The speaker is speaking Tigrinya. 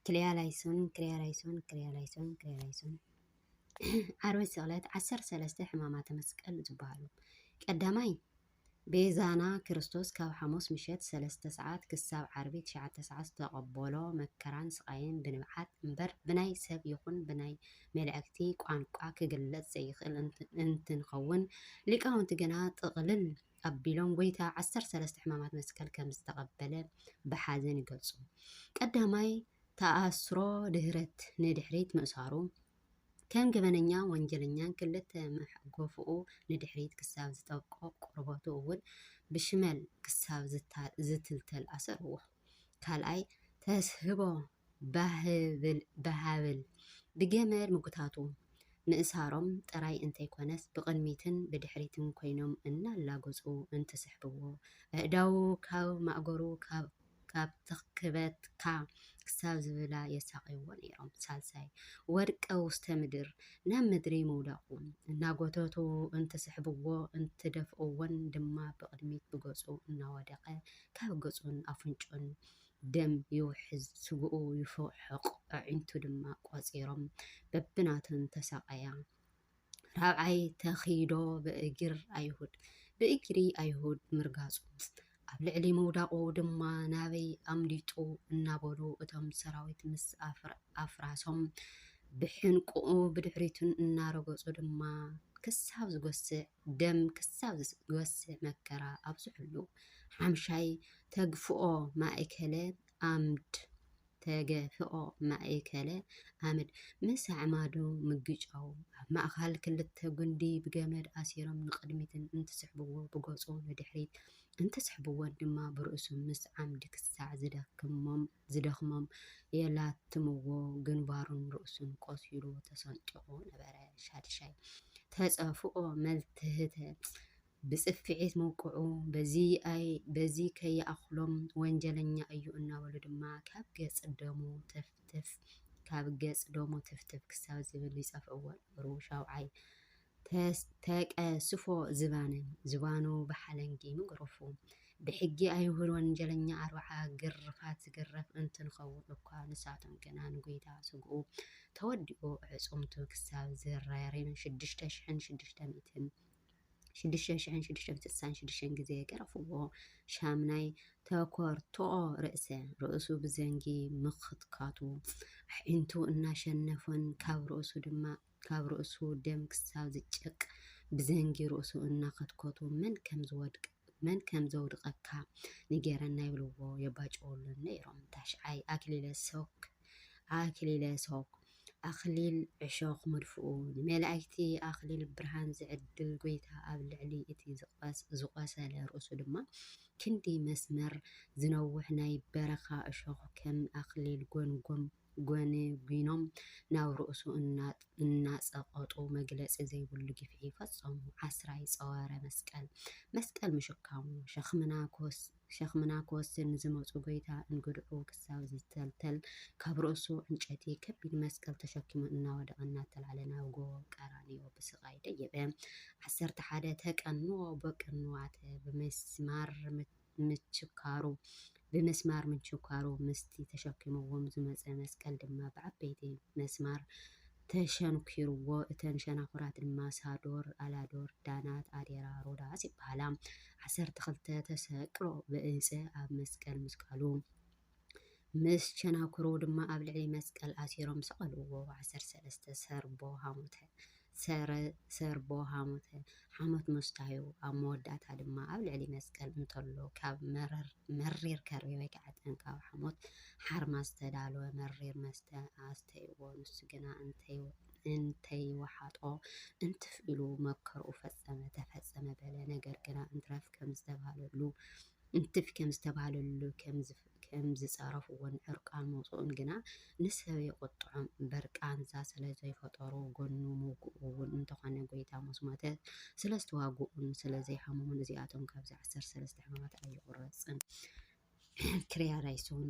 ክልያላይሶን ዓርቢ ስቕለት 13 ሕማማተ መስቀል ዝበሃሉ ቀዳማይ ቤዛና ክርስቶስ ካብ ሐሙስ ምሸት 3 ሰዓት ክሳብ ዓርቢ 9 ሰዓት ዝተቐበሎ መከራን ስቃይን ብንብዓት እምበር ብናይ ሰብ ይኹን ብናይ መላእክቲ ቋንቋ ክግለጽ ዘይኽእል እንትንኸውን ሊቃውንቲ ግና ጥቕልል ኣቢሎም ጎይታ 13 ሕማማት መስቀል ከም ዝተቐበለ ብሓዘን ይገልጹ። ቀዳማይ ተኣስሮ ንድሕሪት ምእሳሩ ከም ገበነኛ ወንጀለኛን ክልተ መሕጎፍኡ ንድሕሪት ክሳብ ዝጠብቆ ቆርበቱ እውን ብሽመል ክሳብ ዝትልተል ኣሰርዎ። ካልኣይ ተስህቦ ባህብል ብገመድ ምግታቱ ምእሳሮም ጥራይ እንተይኮነስ ብቕድሚትን ብድሕሪትን ኮይኖም እናላገጹ እንትስሕብዎ ኣእዳው ካብ ማእገሩ ካብ ተኽክበትካ ክሳብ ዝብላ የሳቅይዎ ነይሮም። ሳልሳይ ወድቀ ውስተ ምድር ናብ ምድሪ መውደቁ እናጎተቱ እንትስሕብዎ እንትደፍእዎን ድማ ብቅድሚት ብገጹ እናወደቀ ካብ ገጹን ኣፍንጮን ደም ይውሕዝ ስግኡ ይፍሕቕ ኣዒንቱ ድማ ቆፂሮም በብናተን ተሰቃያ። ራብዓይ ተኺዶ ብእግሪ ኣይሁድ ምርጋጹ ኣብ ልዕሊ መውዳቁ ድማ ናበይ ኣምሊጡ እናበሉ እቶም ሰራዊት ምስ ኣፍራሶም ብሕንቁኡ ብድሕሪቱን እናረገጹ ድማ ክሳብ ዝጎስዕ መከራ ኣብዝሕሉ። ሓምሻይ ተገፍኦ ማእከለ ኣምድ ምስ ኣዕማዱ ምግጫው ኣብ ማእኸል ክልተ ጉንዲ ብገመድ ኣሲሮም ንቅድሚትን እንትስሕብዎ ብገጹ ንድሕሪት እንትስሕብዎን ድማ ብርእሱ ምስ ዓምዲ ክሳዕ ዝደኽሞም የላትምዎ ግንባሩን ርእሱን ቆሲሉ ተሰንጢቁ ነበረ። ሻድሻይ ተጸፍኦ መልትህተ ብጽፍዒት መውቅዑ በዚ ከይኣኽሎም ወንጀለኛ እዩ እናበሉ ድማ ካብ ገጽ ደሙ ትፍትፍ ክሳብ ዝብል ይጸፍዕዎ ነበሩ። ሻውዓይ ተቀስፎ ዝባኑ ብሓለንጊ ምግረፉ ብሕጊ ኣይሁድ ወንጀለኛ 40 ግርፋት ዝግረፍ እንትንኸውን እኳ ንሳቶም ግና ንጎይታ ስግኡ ተወዲኡ ዕጹምቱ ክሳብ ዝራሪም 6666 ግዜ ገረፍዎ። ሻምናይ ተኮርቶኦ ርእሱ ብዘንጊ ምኽትካቱ ኣዒንቱ እናሸነፎን ካብ ርእሱ ደም ክሳብ ዝጭቅ ብዘንጊ ርእሱ እናኸትኮቱ መን ከም ዘውድቀካ ንገረና ይብልዎ የባጭውሉን ነይሮም። ታሽዓይ ኣክሊለ ሶክ ኣክሊል ዕሾኽ መድፍኡ ንመላእክቲ ኣክሊል ብርሃን ዝዕድል ጎይታ ኣብ ልዕሊ እቲ ዝቆሰለ ርእሱ ድማ ክንዲ መስመር ዝነውሕ ናይ በረኻ ዕሾኽ ከም ኣክሊል ጎንጉኖም ናብ ርእሱ እናጸቐጡ መግለጺ ዘይብሉ ግፍዒ ፈጸሙ። ዓስራይ ጸወረ መስቀል ምሽካሙ ሸኽምና ክወስድ ዝመፁ ጎይታ እንግድዑ ክሳብ ዝተልተል ካብ ርእሱ ዕንጨይቲ ከቢድ መስቀል ተሸኪሙ እናወደቐ እናተልዓለ ናብ ጎቦ ቀራንዮ ብስቃይ ደየበ። 11 ተቀንዎ በቅንዋተ ብመስማር ምችካሩ ምስቲ ተሸኪምዎም ዝመፀ መስቀል ድማ ብዓበይቲ መስማር ተሸንኪርዎ እተን ሸናኩራት ድማ ሳዶር፣ አላዶር፣ ዳናት፣ አዴራ፣ ሮዳስ ይበሃላ። 12 ተሰቅሎ ብእፀ ኣብ መስቀል ምስቃሉ ምስ ቸናክሩ ድማ ኣብ ልዕሊ መስቀል ኣሲሮም ሰቀልዎ። 13 ሰርቦ ሓሞት መስታዩ ኣብ መወዳእታ ድማ ኣብ ልዕሊ መስቀል እንተሎ ካብ መሪር ከርቤ ወይ ከዓ ጠንካው ሓሞት ሓርማዝ ዝተዳለወ መሪር መስተ ኣስተይዎ ንሱ ግና እንተይወሓጦ እንትፍኢሉ መከርኡ ተፈጸመ በለ። ነገር ግና እንትፍ ከም ዝተባሃለሉ ከም ዝጸረፍዎን ዕርቃን መውፅኡን ግና ንሰብ የቆጥዖም በርቃንዛ ስለ ዘይፈጠሩ ጎኑ ምውግኡ እውን እንተኾነ ጎይታ መስሞተ ስለዝተዋግኡን ስለዘይሓመሙን እዚኣቶም ካብዚ 13 ሕማማት ኣይቁረፅን። ክርያራይሶን